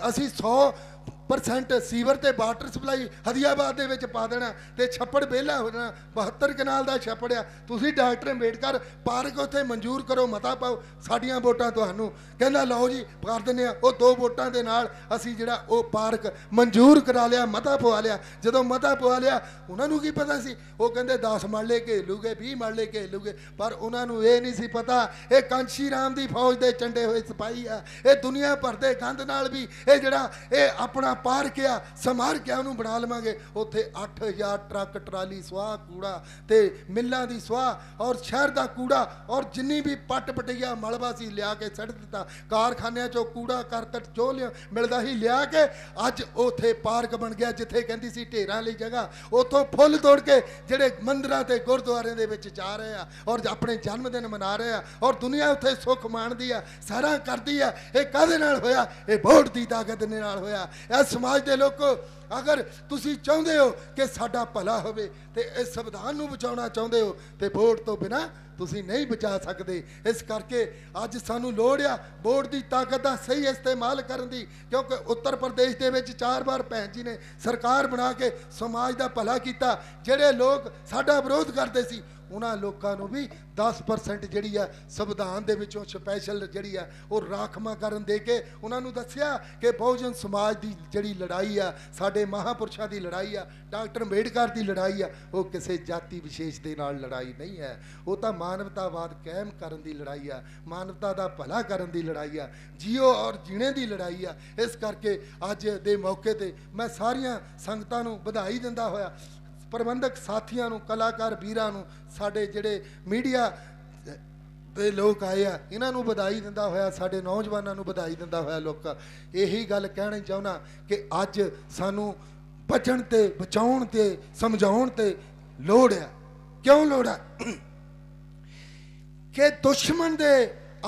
ਅਸੀਂ 100% ਸੀਵਰ ਤੇ ਵਾਟਰ ਸਪਲਾਈ ਹਦੀਆਬਾਦ ਦੇ ਵਿੱਚ ਪਾ ਦੇਣਾ ਤੇ ਛੱਪੜ ਵਿਹਲਾ ਹੋ ਜਾਣਾ। 72 ਕਨਾਲ ਦਾ ਛੱਪੜ ਆ, ਤੁਸੀਂ ਡਾਕਟਰ ਅੰਬੇਡਕਰ ਪਾਰਕ ਉੱਥੇ ਮਨਜ਼ੂਰ ਕਰੋ, ਮਤਾ ਪਾਓ, ਸਾਡੀਆਂ ਵੋਟਾਂ ਤੁਹਾਨੂੰ। ਕਹਿੰਦਾ ਲਓ ਜੀ ਕਰ ਦਿੰਦੇ ਆ। ਉਹ 2 ਵੋਟਾਂ ਦੇ ਨਾਲ ਅਸੀਂ ਜਿਹੜਾ ਉਹ ਪਾਰਕ ਮਨਜ਼ੂਰ ਕਰਾ ਲਿਆ, ਮਤਾ ਪਵਾ ਲਿਆ। ਜਦੋਂ ਮਤਾ ਪਵਾ ਲਿਆ ਉਹਨਾਂ ਨੂੰ ਕੀ ਪਤਾ ਸੀ, ਉਹ ਕਹਿੰਦੇ 10 ਮਰਲੇ ਘੇਲੂਗੇ, 20 ਮਰਲੇ ਘੇਲੂਗੇ, ਪਰ ਉਹਨਾਂ ਨੂੰ ਇਹ ਨਹੀਂ ਸੀ ਪਤਾ ਇਹ ਕਾਂਸ਼ੀ ਰਾਮ ਦੀ ਫੌਜ ਦੇ ਚੰਡੇ ਹੋਏ ਸਿਪਾਹੀ ਆ। ਇਹ ਦੁਨੀਆ ਭਰ ਦੇ ਗੰਦ ਨਾਲ ਵੀ ਇਹ ਜਿਹੜਾ ਇਹ ਆਪਣਾ ਪਾਰਕ ਆ ਸਮਾਰ ਕੇ ਉਹਨੂੰ ਬਣਾ ਲਵਾਂਗੇ। ਉੱਥੇ 8000 ਟਰੱਕ ਟਰਾਲੀ ਸਵਾਹ ਕੂੜਾ ਤੇ ਮਿੱਲਾਂ ਦੀ ਸਵਾਹ ਔਰ ਸ਼ਹਿਰ ਦਾ ਕੂੜਾ ਔਰ ਜਿੰਨੀ ਵੀ ਪੱਟ ਪਟਈਆ ਮਲਬਾ ਸੀ ਲਿਆ ਕੇ ਛੱਡ ਦਿੱਤਾ। ਕਾਰਖਾਨਿਆਂ ਚੋਂ ਕੂੜਾ ਕਰਕਟ ਜੋ ਮਿਲਦਾ ਸੀ ਲਿਆ ਕੇ ਅੱਜ ਉੱਥੇ ਪਾਰਕ ਬਣ ਗਿਆ, ਜਿੱਥੇ ਕਹਿੰਦੀ ਸੀ ਢੇਰਾਂ ਲਈ ਜਗ੍ਹਾ, ਉੱਥੋਂ ਫੁੱਲ ਤੋੜ ਕੇ ਜਿਹੜੇ ਮੰਦਿਰਾਂ ਤੇ ਗੁਰਦੁਆਰਿਆਂ ਦੇ ਵਿੱਚ ਜਾ ਰਹੇ ਆ ਔਰ ਆਪਣੇ ਜਨਮ ਦਿਨ ਮਨਾ ਰਹੇ ਆ ਔਰ ਦੁਨੀਆ ਉੱਥੇ ਸੁੱਖ ਮਾਣਦੀ ਆ, ਸਾਰਾ ਕਰਦੀ ਆ। ਇਹ ਕਾਹਦੇ ਨਾਲ ਹੋਇਆ? ਇਹ ਵੋਟ ਦੀ ਤਾਕਤ ਦੇ ਨਾਲ ਹੋਇਆ। ਸਮਾਜ ਦੇ ਲੋਕੋ, ਅਗਰ ਤੁਸੀਂ ਚਾਹੁੰਦੇ ਹੋ ਕਿ ਸਾਡਾ ਭਲਾ ਹੋਵੇ ਤੇ ਇਸ ਸੰਵਿਧਾਨ ਨੂੰ ਬਚਾਉਣਾ ਚਾਹੁੰਦੇ ਹੋ ਤੇ ਵੋਟ ਤੋਂ ਬਿਨਾਂ ਤੁਸੀਂ ਨਹੀਂ ਬਚਾ ਸਕਦੇ। ਇਸ ਕਰਕੇ ਅੱਜ ਸਾਨੂੰ ਲੋੜ ਆ ਵੋਟ ਦੀ ਤਾਕਤ ਦਾ ਸਹੀ ਇਸਤੇਮਾਲ ਕਰਨ ਦੀ, ਕਿਉਂਕਿ ਉੱਤਰ ਪ੍ਰਦੇਸ਼ ਦੇ ਵਿੱਚ 4 ਵਾਰ ਭੈਣ ਜੀ ਨੇ ਸਰਕਾਰ ਬਣਾ ਕੇ ਸਮਾਜ ਦਾ ਭਲਾ ਕੀਤਾ। ਜਿਹੜੇ ਲੋਕ ਸਾਡਾ ਵਿਰੋਧ ਕਰਦੇ ਸੀ ਉਹਨਾਂ ਲੋਕਾਂ ਨੂੰ ਵੀ 10% ਜਿਹੜੀ ਆ ਸੰਵਿਧਾਨ ਦੇ ਵਿੱਚੋਂ ਸਪੈਸ਼ਲ ਜਿਹੜੀ ਆ ਉਹ ਰਾਖਵਾਂਕਰਨ ਦੇ ਕੇ ਉਹਨਾਂ ਨੂੰ ਦੱਸਿਆ ਕਿ ਬਹੁਜਨ ਸਮਾਜ ਦੀ ਜਿਹੜੀ ਲੜਾਈ ਆ, ਸਾਡੇ ਮਹਾਪੁਰਸ਼ਾਂ ਦੀ ਲੜਾਈ ਆ, ਡਾਕਟਰ ਅੰਬੇਡਕਰ ਦੀ ਲੜਾਈ ਆ, ਉਹ ਕਿਸੇ ਜਾਤੀ ਵਿਸ਼ੇਸ਼ ਦੇ ਨਾਲ ਲੜਾਈ ਨਹੀਂ ਹੈ। ਉਹ ਤਾਂ ਮਾਨਵਤਾਵਾਦ ਕਾਇਮ ਕਰਨ ਦੀ ਲੜਾਈ ਆ, ਮਾਨਵਤਾ ਦਾ ਭਲਾ ਕਰਨ ਦੀ ਲੜਾਈ ਆ, ਜੀਓ ਔਰ ਜੀਣੇ ਦੀ ਲੜਾਈ ਆ। ਇਸ ਕਰਕੇ ਅੱਜ ਦੇ ਮੌਕੇ ਤੇ ਮੈਂ ਸਾਰੀਆਂ ਸੰਗਤਾਂ ਨੂੰ ਵਧਾਈ ਦਿੰਦਾ ਹੋਇਆ, ਪ੍ਰਬੰਧਕ ਸਾਥੀਆਂ ਨੂੰ, ਕਲਾਕਾਰ ਵੀਰਾਂ ਨੂੰ, ਸਾਡੇ ਜਿਹੜੇ ਮੀਡੀਆ ਦੇ ਲੋਕ ਆਏ ਆ ਇਹਨਾਂ ਨੂੰ ਵਧਾਈ ਦਿੰਦਾ ਹੋਇਆ, ਸਾਡੇ ਨੌਜਵਾਨਾਂ ਨੂੰ ਵਧਾਈ ਦਿੰਦਾ ਹੋਇਆ ਲੋਕਾਂ ਇਹੀ ਗੱਲ ਕਹਿਣੀ ਚਾਹੁੰਦਾ ਕਿ ਅੱਜ ਸਾਨੂੰ ਬਚਣ ਤੇ ਬਚਾਉਣ ਤੇ ਸਮਝਾਉਣ ਤੇ ਲੋੜ ਆ। ਕਿਉਂ ਲੋੜ ਆ? ਕਿ ਦੁਸ਼ਮਣ ਦੇ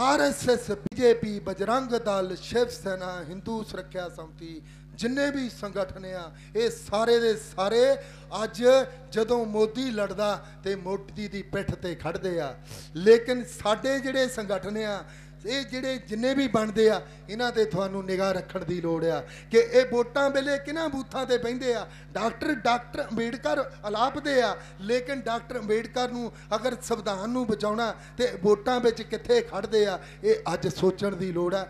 RSS, BJP, ਬਜਰੰਗ ਦਲ, ਸ਼ਿਵ ਸੈਨਾ, ਹਿੰਦੂ ਸੁਰੱਖਿਆ ਸੰਮਤੀ, ਜਿੰਨੇ ਵੀ ਸੰਗਠਨ ਆ ਇਹ ਸਾਰੇ ਦੇ ਸਾਰੇ ਅੱਜ ਜਦੋਂ ਮੋਦੀ ਲੜਦਾ ਤੇ ਮੋਦੀ ਦੀ ਪਿੱਠ ਤੇ ਖੜਦੇ ਆ। ਲੇਕਿਨ ਸਾਡੇ ਜਿਹੜੇ ਸੰਗਠਨ ਆ ਇਹ ਜਿਹੜੇ ਜਿੰਨੇ ਵੀ ਬਣਦੇ ਆ ਇਹਨਾਂ ਤੇ ਤੁਹਾਨੂੰ ਨਿਗਾਹ ਰੱਖਣ ਦੀ ਲੋੜ ਆ ਕਿ ਇਹ ਵੋਟਾਂ ਵੇਲੇ ਕਿਹਨਾਂ ਬੂਥਾਂ ਤੇ ਬਹਿੰਦੇ ਆ। ਡਾਕਟਰ ਅੰਬੇਡਕਰ ਅਲਾਪਦੇ ਆ, ਲੇਕਿਨ ਡਾਕਟਰ ਅੰਬੇਡਕਰ ਨੂੰ ਅਗਰ ਸੰਵਿਧਾਨ ਨੂੰ ਬਚਾਉਣਾ ਤੇ ਵੋਟਾਂ ਵਿੱਚ ਕਿੱਥੇ ਖੜਦੇ ਆ, ਇਹ ਅੱਜ ਸੋਚਣ ਦੀ ਲੋੜ ਆ।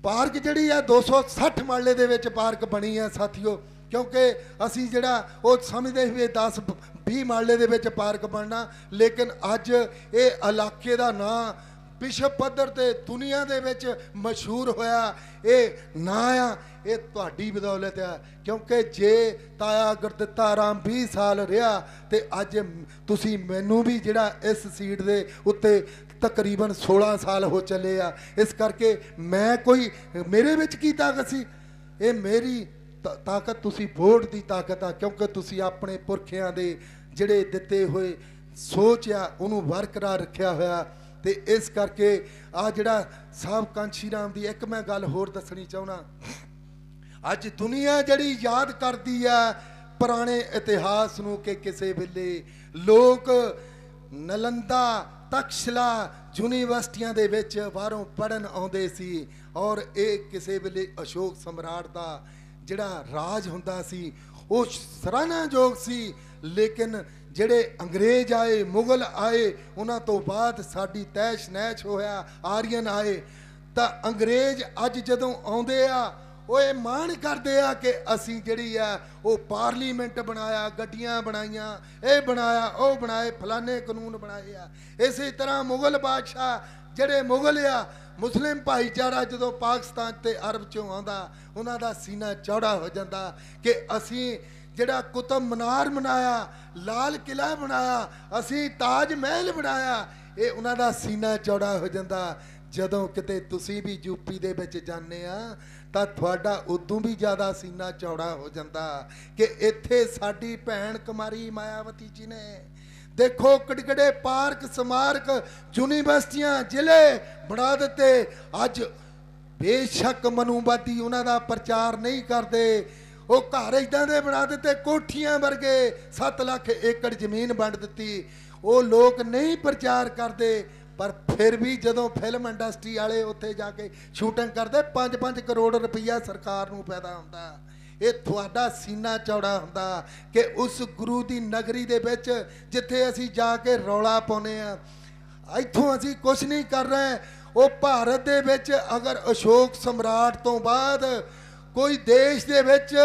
ਪਾਰਕ ਜਿਹੜੀ ਆ 260 ਮਰਲੇ ਦੇ ਵਿੱਚ ਪਾਰਕ ਬਣੀ ਆ ਸਾਥੀਓ, ਕਿਉਂਕਿ ਅਸੀਂ ਜਿਹੜਾ ਉਹ ਸਮਝਦੇ ਸੀ 10-20 ਮਰਲੇ ਦੇ ਵਿੱਚ ਪਾਰਕ ਬਣਨਾ, ਲੇਕਿਨ ਅੱਜ ਇਹ ਇਲਾਕੇ ਦਾ ਨਾਂ ਵਿਸ਼ਵ ਪੱਧਰ ਤੇ ਦੁਨੀਆ ਦੇ ਵਿੱਚ ਮਸ਼ਹੂਰ ਹੋਇਆ। ਇਹ ਨਾਂ ਆ ਇਹ ਤੁਹਾਡੀ ਬਦੌਲਤ ਆ, ਕਿਉਂਕਿ ਜੇ ਤਾਇਆ ਗੁਰਦਿੱਤਾ ਰਾਮ 20 ਸਾਲ ਰਿਹਾ ਤੇ ਅੱਜ ਤੁਸੀਂ ਮੈਨੂੰ ਵੀ ਜਿਹੜਾ ਇਸ ਸੀਟ ਦੇ ਉੱਤੇ ਤਕਰੀਬਨ 16 ਸਾਲ ਹੋ ਚੱਲੇ ਆ। ਇਸ ਕਰਕੇ ਮੈਂ ਕੋਈ ਮੇਰੇ ਵਿੱਚ ਕੀ ਤਾਕਤ ਸੀ? ਇਹ ਮੇਰੀ ਤਾਕਤ ਤੁਸੀਂ ਵੋਟ ਦੀ ਤਾਕਤ ਆ, ਕਿਉਂਕਿ ਤੁਸੀਂ ਆਪਣੇ ਪੁਰਖਿਆਂ ਦੇ ਜਿਹੜੇ ਦਿੱਤੇ ਹੋਏ ਸੋਚ ਆ ਉਹਨੂੰ ਬਰਕਰਾਰ ਰੱਖਿਆ ਹੋਇਆ। ਤੇ ਇਸ ਕਰਕੇ ਆ ਜਿਹੜਾ ਸਾਹਿਬ ਕਾਂਸ਼ੀ ਰਾਮ ਦੀ ਇੱਕ ਮੈਂ ਗੱਲ ਹੋਰ ਦੱਸਣੀ ਚਾਹੁੰਦਾ। ਅੱਜ ਦੁਨੀਆ ਜਿਹੜੀ ਯਾਦ ਕਰਦੀ ਆ ਪੁਰਾਣੇ ਇਤਿਹਾਸ ਨੂੰ ਕਿ ਕਿਸੇ ਵੇਲੇ ਲੋਕ ਨਲੰਦਾ ਤਕਸ਼ਲਾ ਯੂਨੀਵਰਸਿਟੀਆਂ ਦੇ ਵਿੱਚ ਬਾਹਰੋਂ ਪੜ੍ਹਨ ਆਉਂਦੇ ਸੀ ਔਰ ਇਹ ਕਿਸੇ ਵੇਲੇ ਅਸ਼ੋਕ ਸਮਰਾਟ ਦਾ ਜਿਹੜਾ ਰਾਜ ਹੁੰਦਾ ਸੀ ਉਹ ਸਰਾਹਨਾਯੋਗ ਸੀ। ਲੇਕਿਨ ਜਿਹੜੇ ਅੰਗਰੇਜ਼ ਆਏ, ਮੁਗਲ ਆਏ, ਉਹਨਾਂ ਤੋਂ ਬਾਅਦ ਸਾਡੀ ਤੈਸ਼ ਨੈਸ਼ ਹੋਇਆ, ਆਰੀਅਨ ਆਏ। ਤਾਂ ਅੰਗਰੇਜ਼ ਅੱਜ ਜਦੋਂ ਆਉਂਦੇ ਆ ਉਹ ਇਹ ਮਾਣ ਕਰਦੇ ਆ ਕਿ ਅਸੀਂ ਜਿਹੜੀ ਆ ਉਹ ਪਾਰਲੀਮੈਂਟ ਬਣਾਇਆ, ਗੱਡੀਆਂ ਬਣਾਈਆਂ, ਇਹ ਬਣਾਇਆ, ਉਹ ਬਣਾਏ, ਫਲਾਣੇ ਕਾਨੂੰਨ ਬਣਾਏ ਆ। ਇਸੇ ਤਰ੍ਹਾਂ ਮੁਗਲ ਬਾਦਸ਼ਾਹ ਜਿਹੜੇ ਮੁਗਲ ਆ, ਮੁਸਲਿਮ ਭਾਈਚਾਰਾ ਜਦੋਂ ਪਾਕਿਸਤਾਨ ਤੇ ਅਰਬ ਚੋਂ ਆਉਂਦਾ ਉਹਨਾਂ ਦਾ ਸੀਨਾ ਚੌੜਾ ਹੋ ਜਾਂਦਾ ਕਿ ਅਸੀਂ ਜਿਹੜਾ ਕੁਤਬ ਮਨਾਰ ਬਣਾਇਆ, ਲਾਲ ਕਿਲਾ ਬਣਾਇਆ, ਅਸੀਂ ਤਾਜ ਮਹਿਲ ਬਣਾਇਆ, ਇਹ ਉਹਨਾਂ ਦਾ ਸੀਨਾ ਚੌੜਾ ਹੋ ਜਾਂਦਾ। ਜਦੋਂ ਕਿਤੇ ਤੁਸੀਂ ਵੀ ਯੂਪੀ ਦੇ ਵਿੱਚ ਜਾਂਦੇ ਆ ਤਾਂ ਤੁਹਾਡਾ ਉਦੋਂ ਵੀ ਜ਼ਿਆਦਾ ਸੀਨਾ ਚੌੜਾ ਹੋ ਜਾਂਦਾ ਕਿ ਇੱਥੇ ਸਾਡੀ ਭੈਣ ਕੁਮਾਰੀ ਮਾਇਆਵਤੀ ਜੀ ਨੇ ਦੇਖੋ ਕਿਹੜੇ ਪਾਰਕ, ਸਮਾਰਕ, ਯੂਨੀਵਰਸਿਟੀਆਂ, ਜ਼ਿਲ੍ਹੇ ਬਣਾ ਦਿੱਤੇ। ਅੱਜ ਬੇਸ਼ੱਕ ਮਨੂਵਾਦੀ ਉਹਨਾਂ ਦਾ ਪ੍ਰਚਾਰ ਨਹੀਂ ਕਰਦੇ, ਉਹ ਘਰ ਇਦਾਂ ਦੇ ਬਣਾ ਦਿੱਤੇ, ਕੋਠੀਆਂ ਵਰਗੇ, 7 ਲੱਖ ਏਕੜ ਜ਼ਮੀਨ ਵੰਡ ਦਿੱਤੀ। ਉਹ ਲੋਕ ਨਹੀਂ ਪ੍ਰਚਾਰ ਕਰਦੇ, ਪਰ ਫਿਰ ਵੀ ਜਦੋਂ ਫਿਲਮ ਇੰਡਸਟਰੀ ਵਾਲੇ ਉੱਥੇ ਜਾ ਕੇ ਸ਼ੂਟਿੰਗ ਕਰਦੇ 5-5 ਕਰੋੜ ਰੁਪਈਆ ਸਰਕਾਰ ਨੂੰ ਪੈਦਾ ਹੁੰਦਾ। ਇਹ ਤੁਹਾਡਾ ਸੀਨਾ ਚੌੜਾ ਹੁੰਦਾ ਕਿ ਉਸ ਗੁਰੂ ਦੀ ਨਗਰੀ ਦੇ ਵਿੱਚ ਜਿੱਥੇ ਅਸੀਂ ਜਾ ਕੇ ਰੌਲਾ ਪਾਉਂਦੇ ਆ, ਇੱਥੋਂ ਅਸੀਂ ਕੁਛ ਨਹੀਂ ਕਰ ਰਹੇ। ਉਹ ਭਾਰਤ ਦੇ ਵਿੱਚ ਅਗਰ ਅਸ਼ੋਕ ਸਮਰਾਟ ਤੋਂ ਬਾਅਦ ਕੋਈ ਦੇਸ਼ ਦੇ ਵਿੱਚ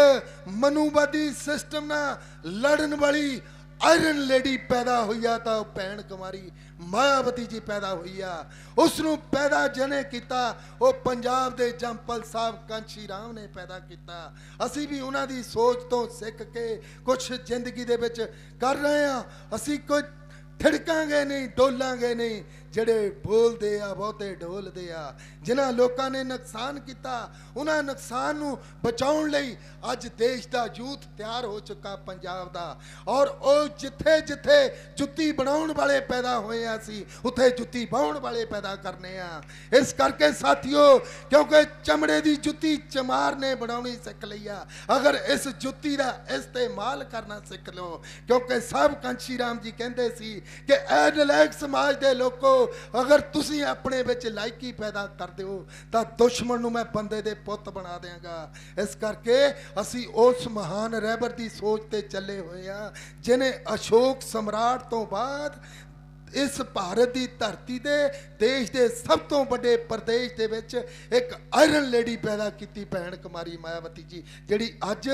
ਮਨੂਵਾਦੀ ਸਿਸਟਮ ਨਾਲ ਲੜਨ ਵਾਲੀ ਆਇਰਨ ਲੇਡੀ ਪੈਦਾ ਹੋਈ ਆ ਤਾਂ ਉਹ ਭੈਣ ਕੁਮਾਰੀ ਮਾਇਆਵਤੀ ਜੀ ਪੈਦਾ ਹੋਈ ਆ। ਉਸ ਨੂੰ ਪੈਦਾ ਜਿਹਨੇ ਕੀਤਾ ਉਹ ਪੰਜਾਬ ਦੇ ਜੰਪਲ ਸਾਹਿਬ ਕਾਂਸ਼ੀ ਰਾਮ ਨੇ ਪੈਦਾ ਕੀਤਾ। ਅਸੀਂ ਵੀ ਉਹਨਾਂ ਦੀ ਸੋਚ ਤੋਂ ਸਿੱਖ ਕੇ ਕੁਛ ਜ਼ਿੰਦਗੀ ਦੇ ਵਿੱਚ ਕਰ ਰਹੇ ਆ। ਅਸੀਂ ਕੋਈ ਠਿੜਕਾਂਗੇ ਨਹੀਂ, ਡੋਲਾਂਗੇ ਨਹੀਂ। ਜਿਹੜੇ ਬੋਲਦੇ ਆ ਬਹੁਤੇ ਢੋਲਦੇ ਆ। ਜਿਨ੍ਹਾਂ ਲੋਕਾਂ ਨੇ ਨੁਕਸਾਨ ਕੀਤਾ ਉਹਨਾਂ ਨੁਕਸਾਨ ਨੂੰ ਬਚਾਉਣ ਲਈ ਅੱਜ ਦੇਸ਼ ਦਾ ਯੂਥ ਤਿਆਰ ਹੋ ਚੁੱਕਾ ਪੰਜਾਬ ਦਾ। ਔਰ ਉਹ ਜਿੱਥੇ ਜਿੱਥੇ ਜੁੱਤੀ ਬਣਾਉਣ ਵਾਲੇ ਪੈਦਾ ਹੋਏ ਆ ਸੀ ਉੱਥੇ ਜੁੱਤੀ ਬਾਉਣ ਵਾਲੇ ਪੈਦਾ ਕਰਨੇ ਆ। ਇਸ ਕਰਕੇ ਸਾਥੀਓ, ਕਿਉਂਕਿ ਚਮੜੇ ਦੀ ਜੁੱਤੀ ਚਮਾਰ ਨੇ ਬਣਾਉਣੀ ਸਿੱਖ ਲਈ ਆ। ਅਗਰ ਇਸ ਜੁੱਤੀ ਦਾ ਇਸਤੇਮਾਲ ਕਰਨਾ ਸਿੱਖ ਲਓ, ਕਿਉਂਕਿ ਸਾਹਿਬ ਕਾਂਸ਼ੀ ਰਾਮ ਜੀ ਕਹਿੰਦੇ ਸੀ ਕਿ ਐ ਨਲਾਇਕ ਸਮਾਜ ਦੇ ਲੋਕੋ, ਅਗਰ ਤੁਸੀਂ ਆਪਣੇ ਵਿੱਚ ਲਾਇਕੀ ਪੈਦਾ ਕਰਦੇ ਹੋ ਤਾਂ ਦੁਸ਼ਮਣ ਨੂੰ ਮੈਂ ਬੰਦੇ ਦੇ ਪੁੱਤ ਬਣਾ ਦਿਆਂਗਾ। ਇਸ ਕਰਕੇ ਅਸੀਂ ਉਸ ਮਹਾਨ ਰਹਿਬਰ ਦੀ ਸੋਚ ਤੇ ਚੱਲੇ ਹੋਏ ਆ ਜਿਹਨੇ ਅਸ਼ੋਕ ਸਮਰਾਟ ਤੋਂ ਬਾਅਦ ਇਸ ਭਾਰਤ ਦੀ ਧਰਤੀ ਦੇ ਦੇਸ਼ ਦੇ ਸਭ ਤੋਂ ਵੱਡੇ ਪ੍ਰਦੇਸ਼ ਦੇ ਵਿੱਚ ਇੱਕ ਆਇਰਨ ਲੇਡੀ ਪੈਦਾ ਕੀਤੀ, ਭੈਣ ਕੁਮਾਰੀ ਮਾਇਆਵਤੀ ਜੀ, ਜਿਹੜੀ ਅੱਜ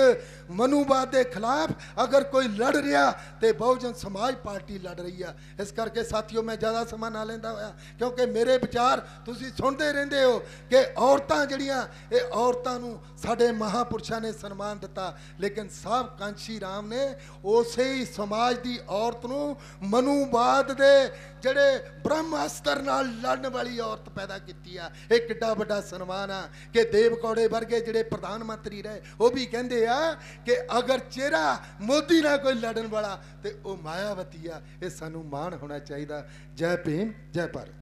ਮਨੂਵਾਦ ਦੇ ਖਿਲਾਫ ਅਗਰ ਕੋਈ ਲੜ ਰਿਹਾ ਤੇ ਬਹੁਜਨ ਸਮਾਜ ਪਾਰਟੀ ਲੜ ਰਹੀ ਆ। ਇਸ ਕਰਕੇ ਸਾਥੀਓ, ਮੈਂ ਜ਼ਿਆਦਾ ਸਮਾਂ ਨਾ ਲੈਂਦਾ ਹੋਇਆ, ਕਿਉਂਕਿ ਮੇਰੇ ਵਿਚਾਰ ਤੁਸੀਂ ਸੁਣਦੇ ਰਹਿੰਦੇ ਹੋ ਕਿ ਔਰਤਾਂ ਜਿਹੜੀਆਂ, ਇਹ ਔਰਤਾਂ ਨੂੰ ਸਾਡੇ ਮਹਾਪੁਰਸ਼ਾਂ ਨੇ ਸਨਮਾਨ ਦਿੱਤਾ, ਲੇਕਿਨ ਸਾਹਿਬ ਕਾਂਸ਼ੀ ਰਾਮ ਨੇ ਉਸੇ ਹੀ ਸਮਾਜ ਦੀ ਔਰਤ ਨੂੰ ਮਨੂਵਾਦ ਦੇ ਜਿਹੜੇ ਬ੍ਰਹਮ ਅਸਤਰ ਨਾਲ ਲੜਨ ਵਾਲੀ ਔਰਤ ਪੈਦਾ ਕੀਤੀ ਆ। ਇਹ ਕਿੱਡਾ ਵੱਡਾ ਸਨਮਾਨ ਆ ਕਿ ਦੇਵ ਕੌੜੇ ਵਰਗੇ ਜਿਹੜੇ ਪ੍ਰਧਾਨ ਮੰਤਰੀ ਰਹੇ ਉਹ ਵੀ ਕਹਿੰਦੇ ਆ ਕਿ ਅਗਰ ਚਿਹਰਾ ਮੋਦੀ ਨਾਲ ਕੋਈ ਲੜਨ ਵਾਲਾ ਤੇ ਉਹ ਮਾਇਆਵਤੀ ਆ। ਇਹ ਸਾਨੂੰ ਮਾਣ ਹੋਣਾ ਚਾਹੀਦਾ। ਜੈ ਭੀਮ, ਜੈ ਭਾਰਤ।